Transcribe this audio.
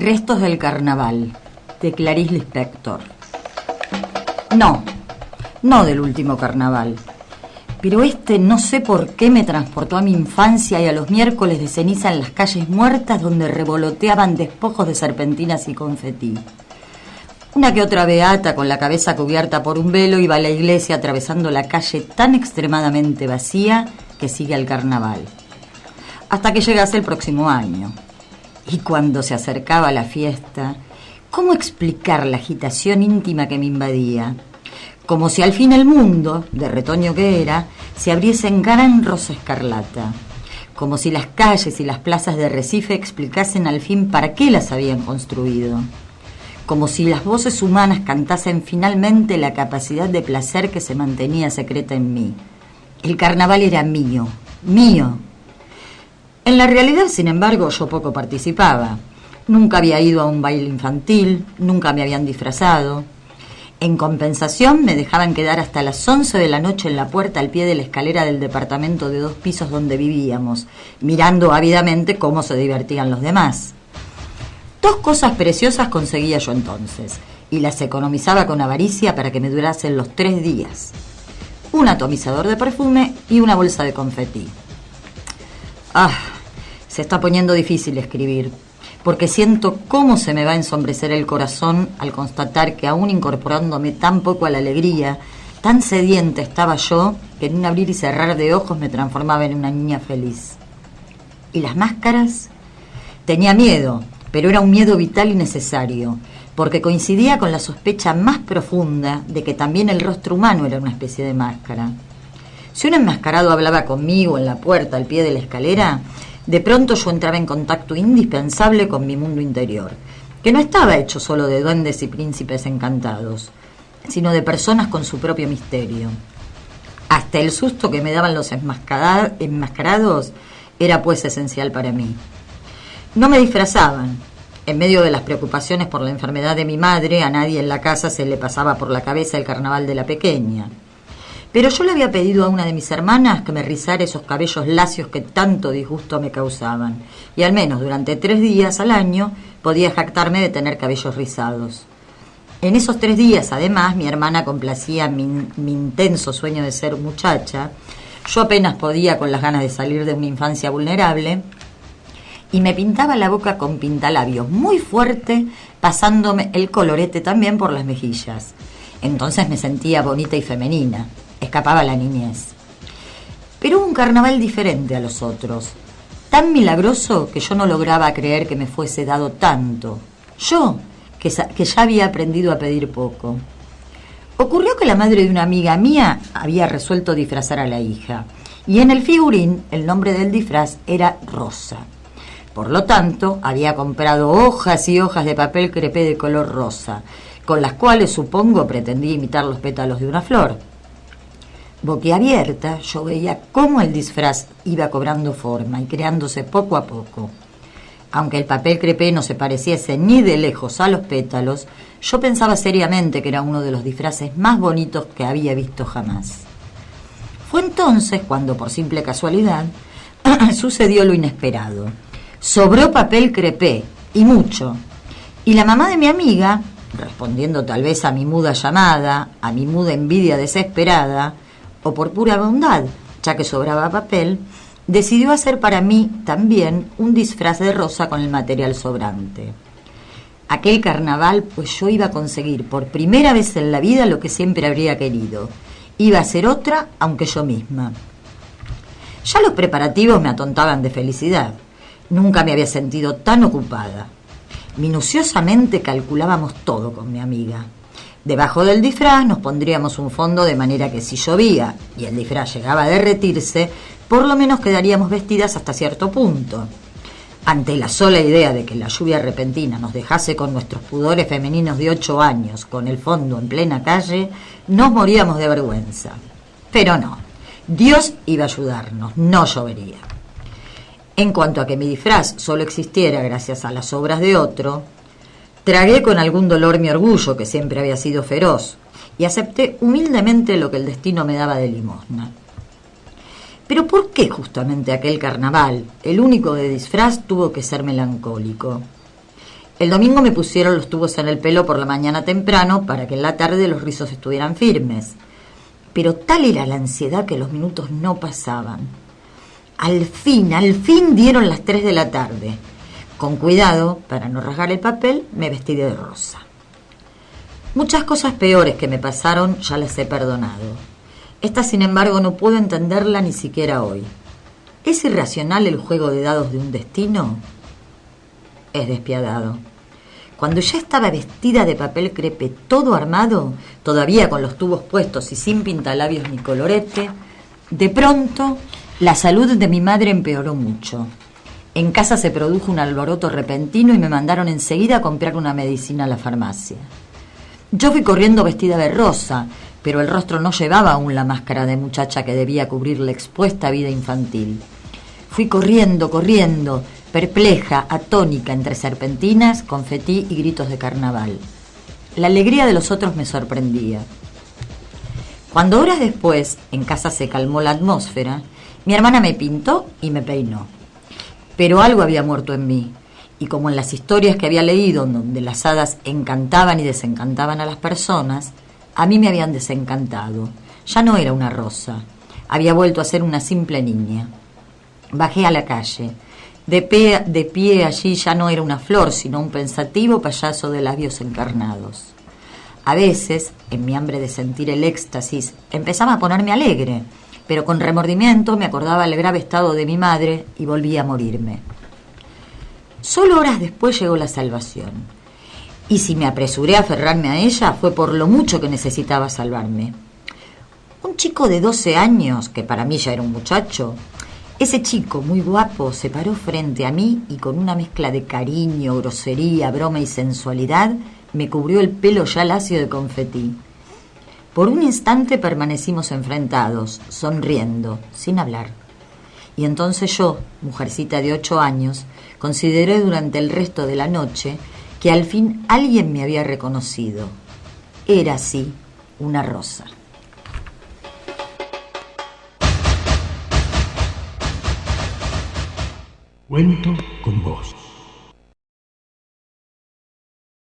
Restos del carnaval, de Clarice Lispector. No del último carnaval. Pero no sé por qué me transportó a mi infancia y a los miércoles de ceniza en las calles muertas donde revoloteaban despojos de serpentinas y confetí. Una que otra beata con la cabeza cubierta por un velo iba a la iglesia atravesando la calle tan extremadamente vacía que sigue al carnaval. Hasta que llegase el próximo año. Y cuando se acercaba la fiesta, ¿cómo explicar la agitación íntima que me invadía? Como si al fin el mundo, de retoño que era, se abriese en gran rosa escarlata. Como si las calles y las plazas de Recife explicasen al fin para qué las habían construido. Como si las voces humanas cantasen finalmente la capacidad de placer que se mantenía secreta en mí. El carnaval era mío. En la realidad, sin embargo, yo poco participaba. Nunca había ido a un baile infantil, nunca me habían disfrazado. En compensación, me dejaban quedar hasta las 11 de la noche en la puerta al pie de la escalera del departamento de 2 pisos donde vivíamos, mirando ávidamente cómo se divertían los demás. 2 cosas preciosas conseguía yo entonces, y las economizaba con avaricia para que me durasen los 3 días. Un atomizador de perfume y una bolsa de confetí. Se está poniendo difícil escribir, porque siento cómo se me va a ensombrecer el corazón al constatar que aún incorporándome tan poco a la alegría, tan sedienta estaba yo, que en un abrir y cerrar de ojos me transformaba en una niña feliz. ¿Y las máscaras? Tenía miedo, pero era un miedo vital y necesario, porque coincidía con la sospecha más profunda de que también el rostro humano era una especie de máscara. Si un enmascarado hablaba conmigo en la puerta al pie de la escalera, de pronto yo entraba en contacto indispensable con mi mundo interior, que no estaba hecho solo de duendes y príncipes encantados, sino de personas con su propio misterio. Hasta el susto que me daban los enmascarados era pues esencial para mí. No me disfrazaban. En medio de las preocupaciones por la enfermedad de mi madre, a nadie en la casa se le pasaba por la cabeza el carnaval de la pequeña. Pero yo le había pedido a una de mis hermanas que me rizara esos cabellos lacios que tanto disgusto me causaban, y al menos durante 3 días al año podía jactarme de tener cabellos rizados. En esos 3 días, además, mi hermana complacía mi intenso sueño de ser muchacha. Yo apenas podía con las ganas de salir de una infancia vulnerable, y me pintaba la boca con pintalabios muy fuerte, pasándome el colorete también por las mejillas. Entonces me sentía bonita y femenina. Escapaba la niñez. Pero hubo un carnaval diferente a los otros, tan milagroso que yo no lograba creer que me fuese dado tanto. Yo, que ya había aprendido a pedir poco. Ocurrió que la madre de una amiga mía había resuelto disfrazar a la hija, y en el figurín el nombre del disfraz era Rosa. Por lo tanto, había comprado hojas y hojas de papel crepé de color rosa, con las cuales, supongo, pretendía imitar los pétalos de una flor. Boquiabierta, yo veía cómo el disfraz iba cobrando forma y creándose poco a poco. Aunque el papel crepé no se pareciese ni de lejos a los pétalos, yo pensaba seriamente que era uno de los disfraces más bonitos que había visto jamás. Fue entonces cuando, por simple casualidad, sucedió lo inesperado. Sobró papel crepé, y mucho. Y la mamá de mi amiga, respondiendo tal vez a mi muda llamada, a mi muda envidia desesperada, o por pura bondad, ya que sobraba papel, decidió hacer para mí también un disfraz de rosa con el material sobrante. Aquel carnaval, pues yo iba a conseguir por primera vez en la vida lo que siempre habría querido. Iba a ser otra, aunque yo misma. Ya los preparativos me atontaban de felicidad. Nunca me había sentido tan ocupada. Minuciosamente calculábamos todo con mi amiga. Debajo del disfraz nos pondríamos un fondo de manera que si llovía y el disfraz llegaba a derretirse, por lo menos quedaríamos vestidas hasta cierto punto. Ante la sola idea de que la lluvia repentina nos dejase con nuestros pudores femeninos de 8 años, con el fondo en plena calle, nos moríamos de vergüenza. Pero no, Dios iba a ayudarnos, no llovería. En cuanto a que mi disfraz solo existiera gracias a las obras de otro, tragué con algún dolor mi orgullo, que siempre había sido feroz, y acepté humildemente lo que el destino me daba de limosna. Pero ¿por qué justamente aquel carnaval, el único de disfraz, tuvo que ser melancólico? El domingo me pusieron los tubos en el pelo por la mañana temprano para que en la tarde los rizos estuvieran firmes. Pero tal era la ansiedad que los minutos no pasaban. Al fin dieron las 3 de la tarde. Con cuidado, para no rasgar el papel, me vestí de rosa. Muchas cosas peores que me pasaron ya las he perdonado. Esta, sin embargo, no puedo entenderla ni siquiera hoy. ¿Es irracional el juego de dados de un destino? Es despiadado. Cuando ya estaba vestida de papel crepé todo armado, todavía con los tubos puestos y sin pintalabios ni colorete, de pronto la salud de mi madre empeoró mucho. En casa se produjo un alboroto repentino y me mandaron enseguida a comprar una medicina a la farmacia. Yo fui corriendo vestida de rosa, pero el rostro no llevaba aún la máscara de muchacha que debía cubrir la expuesta vida infantil. Fui corriendo, perpleja, atónica entre serpentinas, confetí y gritos de carnaval. La alegría de los otros me sorprendía. Cuando horas después en casa se calmó la atmósfera, mi hermana me pintó y me peinó. Pero algo había muerto en mí, y como en las historias que había leído donde las hadas encantaban y desencantaban a las personas, a mí me habían desencantado. Ya no era una rosa, había vuelto a ser una simple niña. Bajé a la calle. De pie allí ya no era una flor, sino un pensativo payaso de labios encarnados. A veces, en mi hambre de sentir el éxtasis, empezaba a ponerme alegre, pero con remordimiento me acordaba el grave estado de mi madre y volvía a morirme. Solo horas después llegó la salvación. Y si me apresuré a aferrarme a ella, fue por lo mucho que necesitaba salvarme. Un chico de 12 años, que para mí ya era un muchacho, ese chico muy guapo se paró frente a mí y con una mezcla de cariño, grosería, broma y sensualidad me cubrió el pelo ya lacio de confetí. Por un instante permanecimos enfrentados, sonriendo, sin hablar. Y entonces yo, mujercita de 8 años, consideré durante el resto de la noche que al fin alguien me había reconocido. Era así una rosa. Cuento con vos.